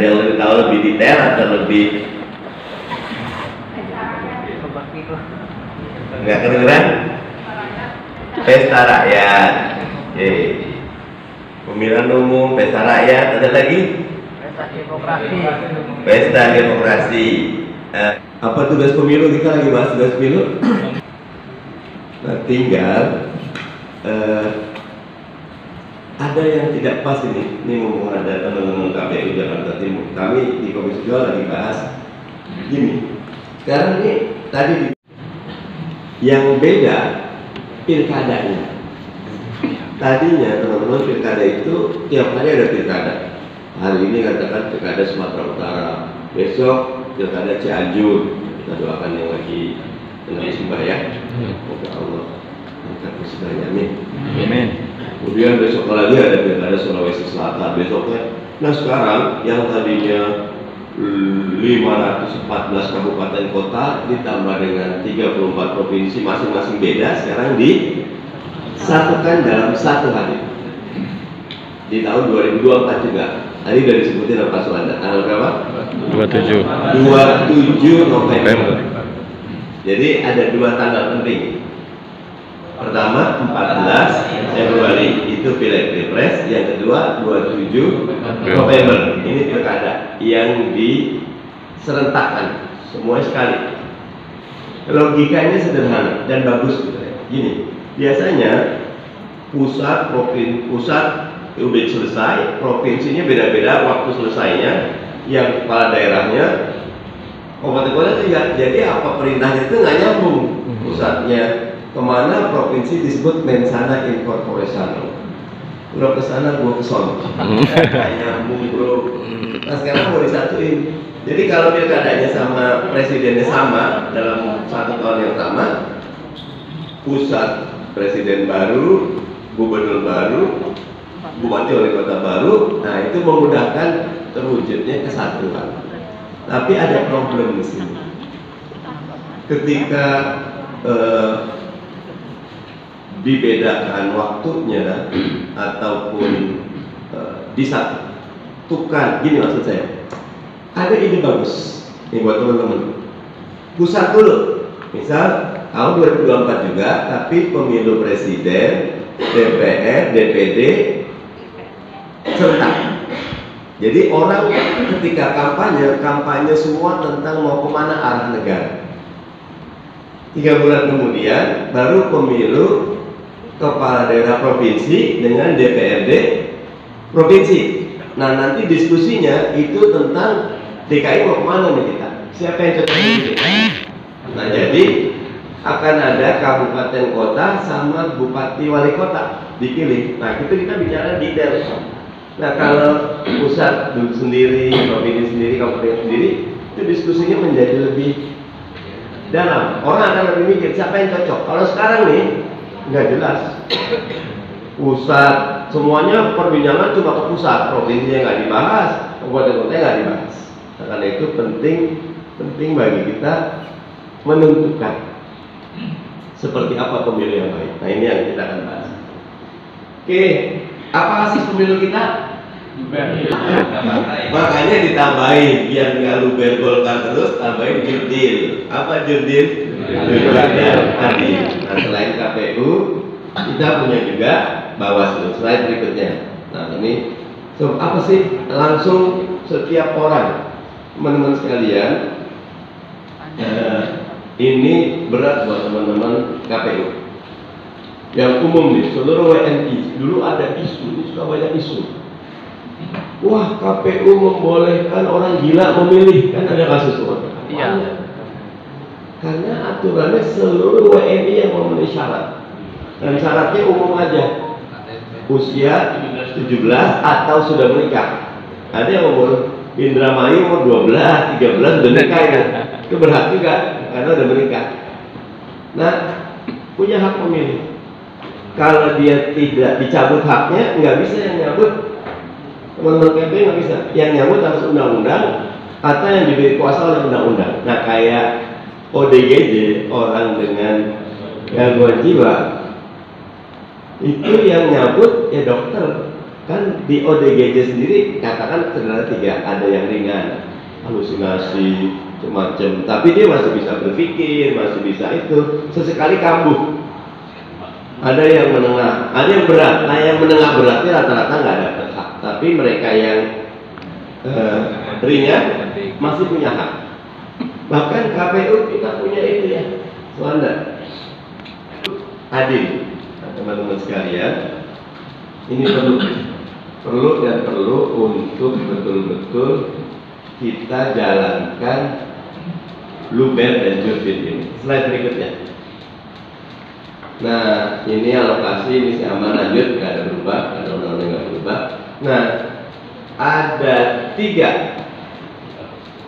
yang lebih tahu lebih detail atau lebih nggak kedengeran? Pesta rakyat, pemilihan umum, pesta rakyat, ada lagi? Pesta demokrasi. Pesta demokrasi. Apa tugas pemilu? Kita lagi bahas tugas pemilu. Nah, tinggal ada yang tidak pas ini ngomong ada teman-teman KPU Jakarta Timur. Kami di Komisi 2 lagi bahas gini. Sekarang ini tadi yang beda pilkadanya. Tadinya teman-teman pilkada itu tiap hari ada pilkada. Hari ini katakan pilkada Sumatera Utara, besok pilkada Cianjur. Kita doakan yang lagi kena musibah ya. Semoga Allah angkat musibahnya, amin. Amin. Kemudian besok lagi ada pilkada Sulawesi Selatan besoknya. Nah sekarang yang tadinya 514 kabupaten kota ditambah dengan 34 provinsi masing-masing beda, sekarang disatukan dalam satu hari di tahun 2024 juga. Tadi sudah disebutin apa Suanda? Tanggal berapa? 27 November. Jadi ada dua tanggal penting. Pertama 14 Februari itu Pilpres, yang kedua 27 November ini pilkada yang diserentakkan semua sekali. Logikanya sederhana dan bagus gini. Biasanya pusat udah selesai, provinsinya beda-beda waktu selesainya, yang kepala daerahnya kabupaten kota juga. Jadi apa perintahnya itu nggak nyambung pusatnya kemana, provinsi disebut mensana in corpore sano. Udah kesana gua kesono. Kayak bro. Nah sekarang mau disatuin. Jadi kalau pilkadanya sama presidennya sama dalam 1 tahun yang sama, pusat presiden baru, gubernur baru, bupati wali kota baru, nah itu memudahkan terwujudnya kesatuan. Tapi ada problem di sini. Ketika dibedakan waktunya ataupun disatukan, gini maksud saya. Ada ide bagus nih buat teman-teman. Pusat dulu, misal tahun 2024 juga, tapi pemilu presiden, DPR, DPD serentak. Jadi orang ketika kampanye semua tentang mau kemana arah negara. 3 bulan kemudian baru pemilu kepala daerah provinsi dengan DPRD provinsi. Nah nanti diskusinya itu tentang DKI mau kemana nih kita, siapa yang cocok ini. Nah jadi akan ada kabupaten kota sama bupati wali kota dipilih. Nah itu kita bicara detail. Nah kalau pusat duduk sendiri, provinsi sendiri, kabupaten sendiri, itu diskusinya menjadi lebih dalam. Orang akan lebih mikir siapa yang cocok. Kalau sekarang nih nggak jelas. Pusat semuanya perbincangan cuma ke pusat, provinsinya nggak dibahas, kabupaten kota nggak dibahas. Nah, karena itu penting bagi kita menentukan seperti apa pemilu yang baik. Nah ini yang kita akan bahas. Oke, apa hasil pemilu kita? Makanya ditambahin biar nggak luber golkar terus, tambahin jurdil. Apa jurdil? Tadi. Nah selain KPU kita punya juga Bawaslu. Slide berikutnya. Nah ini apa sih langsung setiap orang, teman-teman sekalian, ini berat buat teman-teman KPU. Yang umum nih, seluruh WNI dulu ada isu, ini suka banyak isu. Wah, KPU membolehkan orang gila memilih, kan ada kasus tuh. Iya. Karena aturannya seluruh WNI yang memenuhi syarat, dan syaratnya umum aja, usia 17 atau sudah menikah. Ada yang umur Indramayu umur 12, 13 udah nikah ya. Itu berhak juga karena udah menikah. Nah, punya hak memilih. Kalau dia tidak dicabut haknya, nggak bisa yang nyabut. Teman-teman KPU nggak bisa. Yang nyabut harus undang-undang atau yang diberi kuasa oleh undang-undang. Nah, kayak ODGJ, orang dengan gangguan jiwa, itu yang nyabut ya dokter. Kan di ODGJ sendiri katakan sederhana 3, ada yang ringan, halusinasi, macam, tapi dia masih bisa berpikir, masih bisa itu, sesekali kambuh. Ada yang menengah, ada yang berat. Nah, yang menengah beratnya rata-rata nggak dapat hak, tapi mereka yang ringan masih punya hak. Bahkan KPU kita punya itu ya, Suanda, adil. Nah, teman-teman sekalian, ini perlu untuk betul-betul kita jalankan Luber dan Jurdin ini. Slide berikutnya. Nah, ini alokasi, ini si aman lanjut, nggak ada berubah, ada undang-undang nggak berubah. Nah, ada 3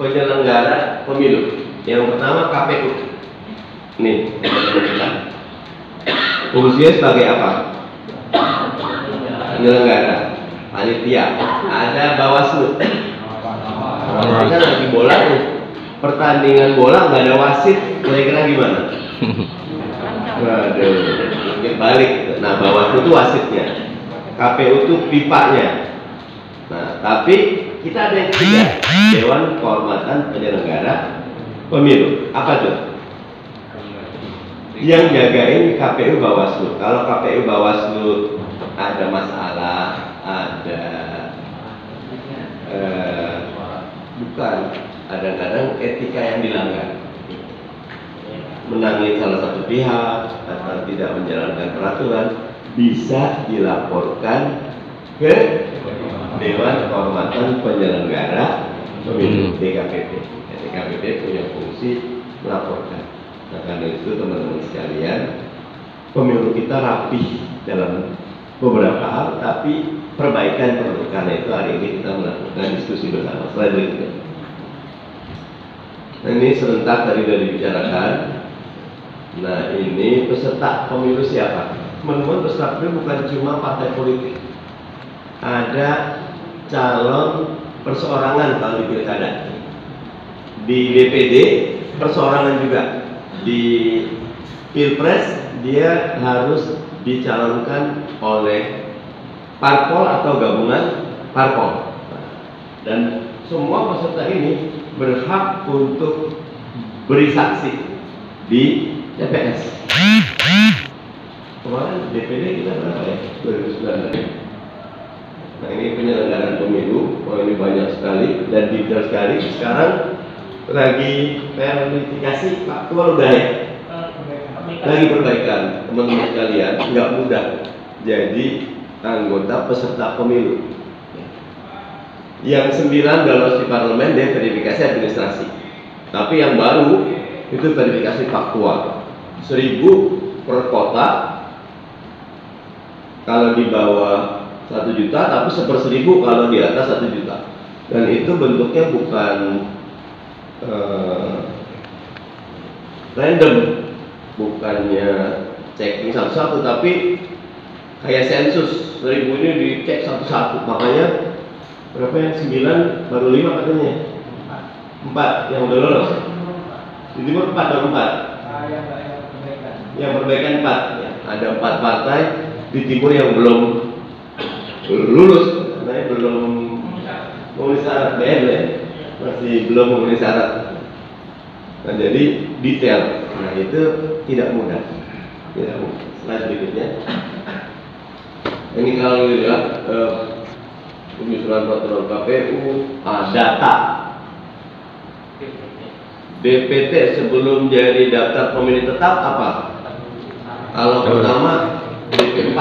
penyelenggara pemilu. Yang pertama KPU. Nih, fungsinya sebagai apa? Penyelenggara, panitia. Ada Bawaslu. Ini kan lagi bola nih, pertandingan bola nggak ada wasit, kira-kira gimana? Waduh, mungkin balik. Nah, Bawaslu itu wasitnya, KPU itu pipanya. Nah, tapi kita ada yang ketiga, Dewan Kehormatan Penyelenggara Pemilu. Apa tuh? Yang jagain KPU Bawaslu. Kalau KPU Bawaslu ada masalah, ada bukan, kadang-kadang etika yang dilanggar, menangani salah satu pihak atau tidak menjalankan peraturan, bisa dilaporkan ke Dewan Kehormatan Penyelenggara Pemilu, DKPP. DKPP punya fungsi melaporkan. Nah, karena itu teman-teman sekalian, pemilu kita rapih dalam beberapa hal, tapi perbaikan perlu. Karena itu hari ini kita melakukan diskusi bersama. Slide berikutnya. Nah, ini serentak tadi sudah dibicarakan. Nah, ini peserta pemilu siapa? Teman-teman, peserta pemilu bukan cuma partai politik. Ada calon perseorangan kalau di pilkada. Di DPD perseorangan juga. Di Pilpres dia harus dicalonkan oleh parpol atau gabungan parpol. Dan semua peserta ini berhak untuk beri saksi di TPS. Kemarin DPD kita berapa ya? 2019. Nah, ini penyelenggaraan pemilu. Oh, ini banyak sekali dan detail sekali. Sekarang lagi verifikasi faktual udah ya? Lagi perbaikan, teman-teman sekalian. Nggak mudah jadi anggota peserta pemilu. Yang 9 lolos di parlemen dia verifikasi administrasi. Tapi yang baru itu verifikasi faktual. 1000 per kota. Kalau di bawah 1 juta, tapi 1/1000 kalau di atas 1 juta. Dan itu bentuknya bukan random, bukannya checking satu-satu, tapi kayak sensus. 1000 ini dicek satu-satu. Makanya berapa yang 9 baru 5 katanya? 4 yang udah lolos. Di timur 4 dan 4. Yang perbaikan 4 ya. Ada 4 partai di timur yang belum lulus, karena belum memenuhi syarat BN ya. Masih belum memenuhi syarat. Nah, jadi detail. Nah, itu tidak mudah. Tidak mudah. Slide berikutnya. Ini kalau dilihat penyusunan peraturan KPU, data DPT sebelum jadi daftar pemilih tetap apa? Kalau pertama DP4.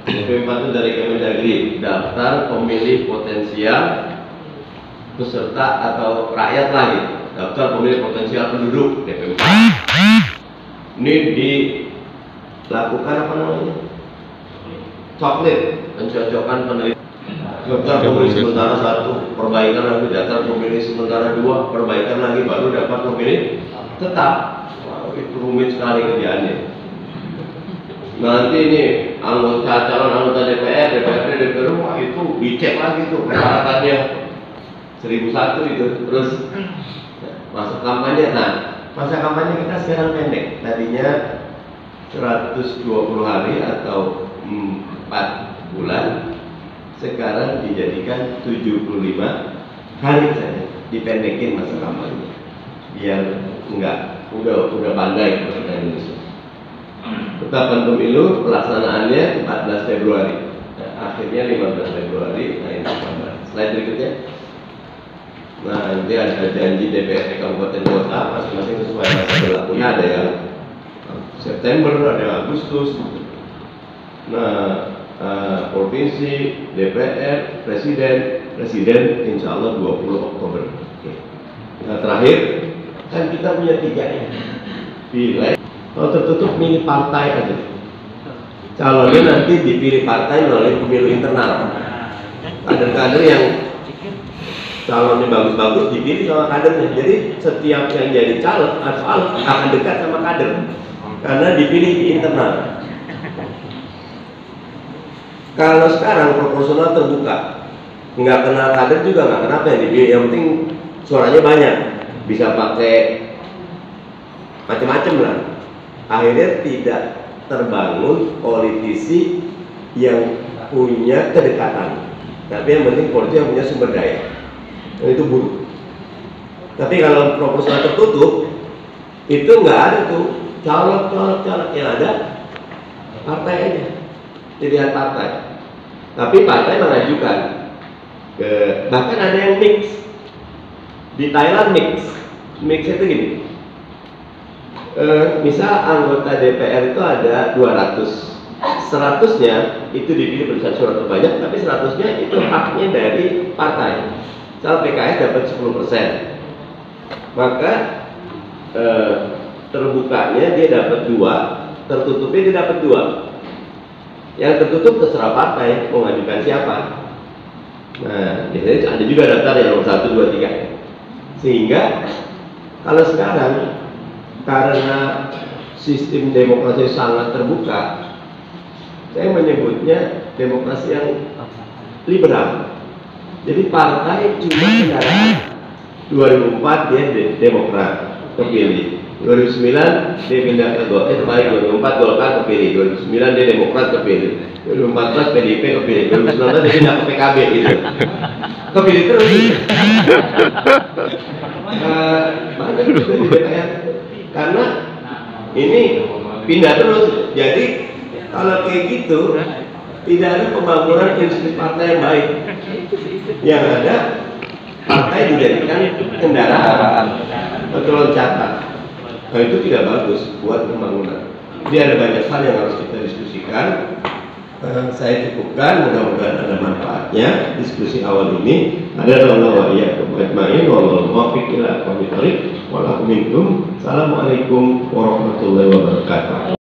DP4 itu dari Kemendagri, daftar pemilih potensial peserta atau rakyat lagi, daftar pemilih potensial penduduk DP4. Ini dilakukan apa namanya? Coklit, pencocokan penelitian. Daftar pemilih sementara 1, perbaikan lagi, daftar pemilih sementara 2, perbaikan lagi, baru dapat pemilih tetap. Wow, itu rumit sekali kerjaannya. Nanti ini calon anggota DPR, DPRD, DPR, wah itu dicek lagi tuh persyaratannya 1001 itu. Terus masa kampanye. Nah, masa kampanye kita sekarang pendek. Tadinya 120 hari atau 4 bulan. sekarang dijadikan 75 hari saja, dipendekin masa kampanye biar enggak udah pandai pemerintah Indonesia. Tetapkan pemilu pelaksanaannya 14 Februari. Nah, akhirnya 15 Februari. Nah, ini gambar. Slide berikutnya. Nah, nanti ada janji DPRD kabupaten kota masing-masing sesuai masa berlakunya, ada yang September, ada yang Agustus. Nah, provinsi, DPR, presiden insya Allah 20 Oktober. Oke. Nah, terakhir kan kita punya 3 ya. Pileg. Kalau tertutup milih partai aja. Calonnya nanti dipilih partai melalui pemilu internal. Kader-kader yang calonnya bagus-bagus dipilih sama kadernya. Jadi setiap yang jadi caleg atau caleg akan dekat sama kader karena dipilih di internal. Kalau sekarang proporsional terbuka, nggak kenal kader juga nggak kenapa yang dipilih. Yang penting suaranya banyak, bisa pakai macam-macam lah. Akhirnya tidak terbangun politisi yang punya kedekatan, tapi yang penting politisi yang punya sumber daya. Dan itu buruk. Tapi kalau proporsional tertutup, itu nggak ada tuh caleg yang ada partai aja, dilihat partai. Tapi partai mengajukan bahkan ada yang mix. Di Thailand mix itu gini. Misal anggota DPR itu ada 200, 100-nya itu dipilih berdasarkan surat terbanyak, tapi 100-nya itu haknya dari partai. Misal PKS dapat 10%, maka terbukanya dia dapat 2, tertutupnya dia dapat 2. Yang tertutup terserah partai mau ngajukan siapa. Nah, biasanya ada juga daftar yang nomor 1, 2, 3. Sehingga kalau sekarang karena sistem demokrasi sangat terbuka, saya menyebutnya demokrasi yang liberal. Jadi partai cuma kendaraan. 2004 dia Demokrat kepilih, 2009 dia pindah ke Golkar, 2004 Golkar kepilih, 2009 dia Demokrat kepilih, 2014 PDIP kepilih, 2019 dia pindah ke PKB gitu. Kepilih terus. Banyak juga di DPR. Karena ini pindah terus. Jadi kalau kayak gitu tidak ada pembangunan institusi partai yang baik. Yang ada partai dijadikan kendaraan atau loncatan. Nah, itu tidak bagus buat pembangunan. Jadi ada banyak hal yang harus kita diskusikan. Saya cukupkan, mudah-mudahan ada manfaatnya diskusi awal ini. Ada Allah wa iyyakum ajmain wallahu muwaffiq ila aqwamit thoriq. Assalamualaikum warahmatullahi wabarakatuh.